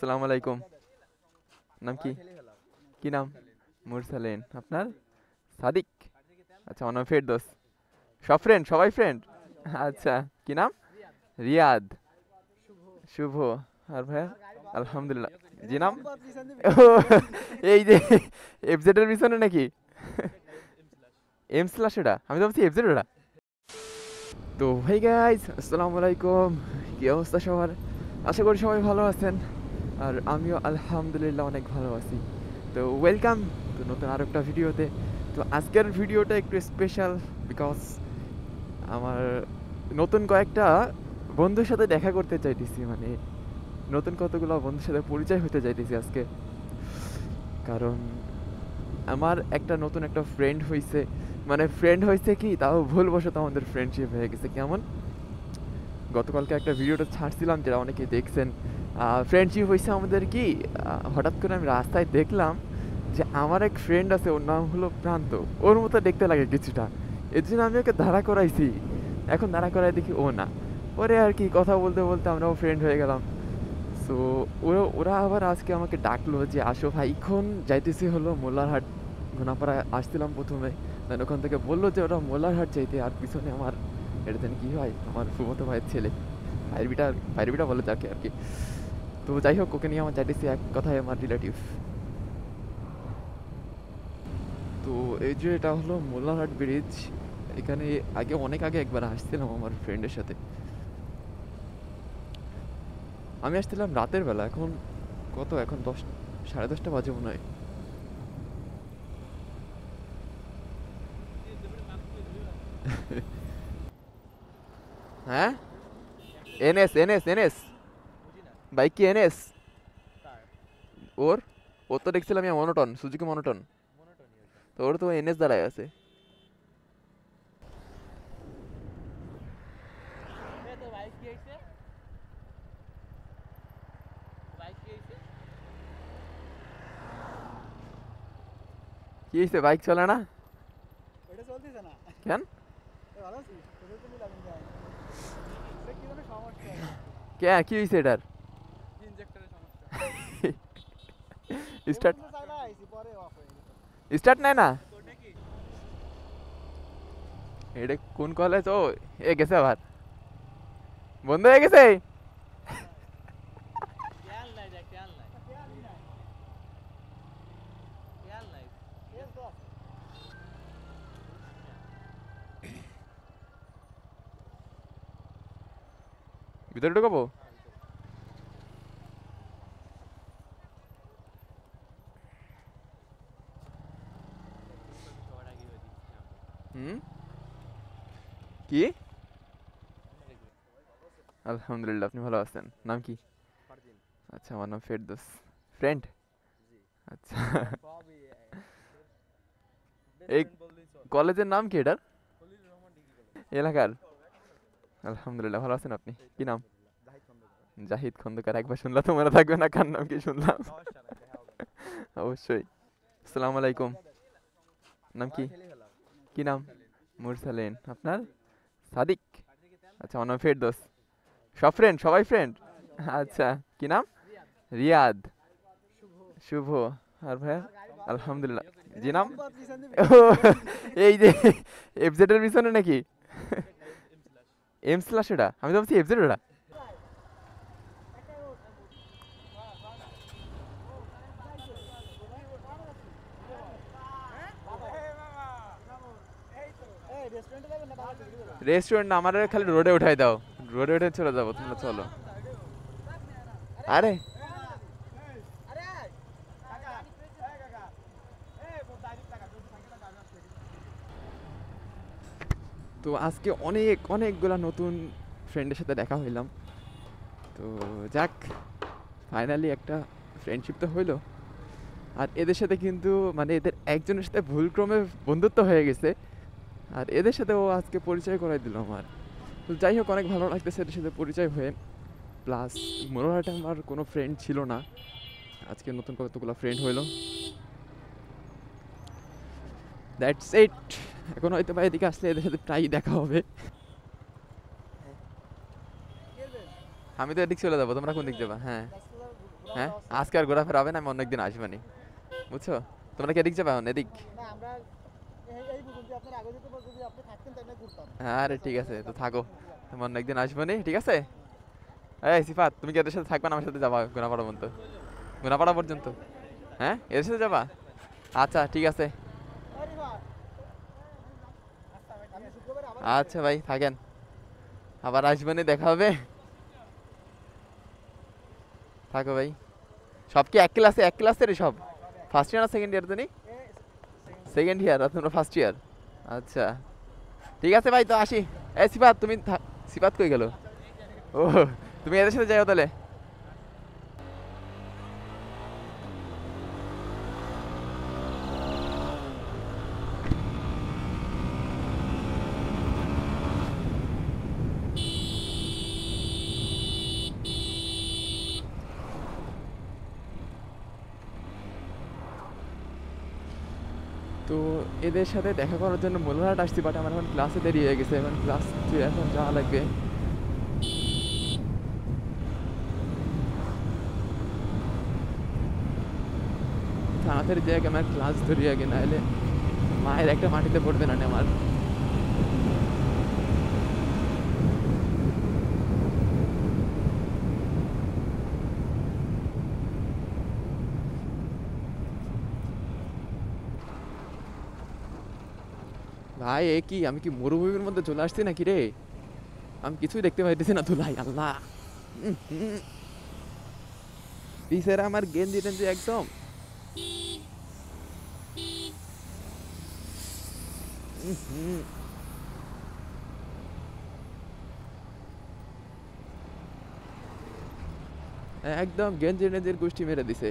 আসসালামু আলাইকুম। নাম কি? কি নাম? মুরসালিন। আপনার? সাদিক। আচ্ছা, আমার নাম ফেরদৌস। সব ফ্রেন্ড, সবাই ফ্রেন্ড। আচ্ছা, কি নাম? রিয়াদ। শুভ। আর ভাইয়া? আলহামদুলিল্লাহ। জি নাম? ও, এই যে এফজেড এর পিছনে নাকি? এম স্ল্যাশ এটা? আমি তো ভাবছি এফজেড ওটা। তো ভাই গাইস, আসসালামু আলাইকুম। কি অবস্থা সবার? আশা করি সবাই ভালো আছেন। আর আমিও আলহামদুলিল্লাহ অনেক ভালো আছি। তো ওয়েলকাম তো নতুন আরও একটা ভিডিওতে। তো আজকের ভিডিওটা একটু স্পেশাল বিকজ আমার নতুন কয়েকটা বন্ধুর সাথে দেখা করতে চাইতেছি, মানে নতুন কতগুলো বন্ধুর সাথে পরিচয় হতে চাইতেছি আজকে। কারণ আমার একটা নতুন একটা ফ্রেন্ড হয়েছে, মানে ফ্রেন্ড হয়েছে কি তাও ভুলবশত আমাদের ফ্রেন্ডশিপ হয়ে গেছে। কেমন? গতকালকে একটা ভিডিওটা ছাড়ছিলাম যেটা অনেকেই দেখছেন। ফ্রেন্ডশিপ হয়েছে আমাদের কি, হঠাৎ করে আমি রাস্তায় দেখলাম যে আমার এক ফ্রেন্ড আছে, ওর নাম হলো প্রান্ত। ওর মতো দেখতে লাগে কিছুটা, এর জন্য আমি ওকে দাঁড়া করাইছি। এখন দাঁড়া করাই দেখি ও না, পরে আর কি কথা বলতে বলতে আমরাও ফ্রেন্ড হয়ে গেলাম। সো ওরা আবার আজকে আমাকে ডাকলো যে আসো ভাই, এখন যাইতেছি হলো মোল্লারহাট। ঘোনাপাড়া আসছিলাম প্রথমে, দেন ওখান থেকে বললো যে ওরা মোল্লারহাট যাইতে, আর পিছনে আমার এটা যেন কি হয়, আমার ফুফাতো ভাইয়ের ছেলে, ভাইয়ের বিটা বলে যাকে আর কি। তো যাই হোক, ওকে নিয়ে আমার যাইতেছি, এক কথায় আমার রিলেটিভ। তো এই যে এটা হলো মোল্লারহাট ব্রিজ। এখানে আগে অনেক আগে একবার আসছিলাম আমার ফ্রেন্ডের সাথে। আমি আসছিলাম রাতের বেলা। এখন কত, এখন 10, 10:30 বাজে মনে হয়। হ্যাঁ, এনএস এনএস এনএস বাইক কি এনএস? ওর ওর তো দেখছিলাম আমি মনোটন, সুজুকি মনোটন। তো ওর তো এনএস দাঁড়ায় আছে। কি হয়েছে, বাইক চলে না? কেন? কে, কি হয়েছে এটার? স্টার্ট স্টার্ট নেয় না? এটা কোন কলেজ? ও, এ গেছে আবার, বন্ধ হয়ে গেছে। ভিতরে ঢুকাবো? হুম, কি? আলহামদুলিল্লাহ, আপনি ভালো আছেন? নাম কি? আচ্ছা, আমার নাম ফেরদৌস। ফ্রেন্ড? আচ্ছা। এই কলেজের নাম কি এটার? এলাকার? আলহামদুলিল্লাহ, ভালো আছেন আপনি? কি নাম? জাহিদ খন্দকার। একবার শুনলা তো মনে থাকবে না কার নাম কি শুনলাম। অবশ্যই। আসসালামু আলাইকুম। নাম কি? কি নাম? মুরসালিন। আপনার? সাদিক। আচ্ছা, আমার নাম ফেরদৌস। সব ফ্রেন্ড, সবাই ফ্রেন্ড। আচ্ছা, কি নাম? রিয়াদ। শুভ। আর ভাইয়া? আলহামদুলিল্লাহ। জি নাম? ও, এই যে এফজেড এর পিছনে নাকি? এম স্ল্যাশ এটা? আমি তো ভাবছি এফজেড ওটা। রেস্টুরেন্ট না, আমার খালি রোডে উঠাই দাও। রোডে উঠে চলে যাবো, তোমরা চলো। আরে তো আজকে অনেকগুলা নতুন ফ্রেন্ডের সাথে দেখা হইলাম। তো যাক, ফাইনালি একটা ফ্রেন্ডশিপ তো হইলো। আর এদের সাথে কিন্তু, মানে এদের একজনের সাথে ভুলক্রমে বন্ধুত্ব হয়ে গেছে, আর এদের সাথে ও আজকে পরিচয় করাই দিল আমার। তো যাই হোক, অনেক ভালো লাগতেছে এদের সাথে পরিচয় হয়ে। প্লাস মোরহাটে আমার কোনো ফ্রেন্ড ছিল না, আজকে নতুন কতগুলো ফ্রেন্ড হইলো। That's it. এখন হয়তো বা এদিকে আসলে এদের সাথে প্রায়ই দেখা হবে। আমি তো এদিক চলে যাবো, তোমরা কোন দিক যাবা? হ্যাঁ, হ্যাঁ আজকে আর ঘোরাফেরা হবে না, আমি অন্য একদিন আসবো নি, বুঝছো? তোমরা কি এদিক যাবে এখন? এদিক? আরে ঠিক আছে, তো থাকো, আমি অন্য একদিন আসবো নি, ঠিক আছে? এই সিফাত, তুমি কি এদের সাথে থাকবা না আমার সাথে যাবা গুনাপাড়া পর্যন্ত? গুনাপাড়া পর্যন্ত? হ্যাঁ এদের সাথে যাবা? আচ্ছা ঠিক আছে। আচ্ছা ভাই থাকেন, আবার আসবেন, দেখা হবে। থাকো ভাই। সব কি এক ক্লাসে, এক ক্লাসের সব? ফার্স্ট ইয়ার না সেকেন্ড ইয়ার জানি? সেকেন্ড ইয়ার, আর তোমরা ফার্স্ট ইয়ার? আচ্ছা ঠিক আছে ভাই, তো আসি। এই সিফাত তুমি সিফাত কই গেল? ও, তুমি এদের সাথে যাও তাহলে। তো এদের সাথে দেখা করার জন্য মোল্লারহাট আসছি, বাট আমার এখন ক্লাসে দেরি হয়ে গেছে, এখন ক্লাস এখন যাওয়া লাগবে। তাড়াতাড়ি যাই আগে, আমার ক্লাস ধরি আগে, নাহলে মায়ের একটা মাটিতে পড়বে না আমার। ভাই এ কি, আমি কি মরুভূমির মধ্যে চলে আসছি নাকি রে? আমি কিছুই দেখতে পাইতেছি না তো ভাই, আল্লাহ। পিসের আমার গেঞ্জি টেঞ্জি একদম। একদম গেঞ্জি টেঞ্জির গোষ্ঠী মেরে দিছে।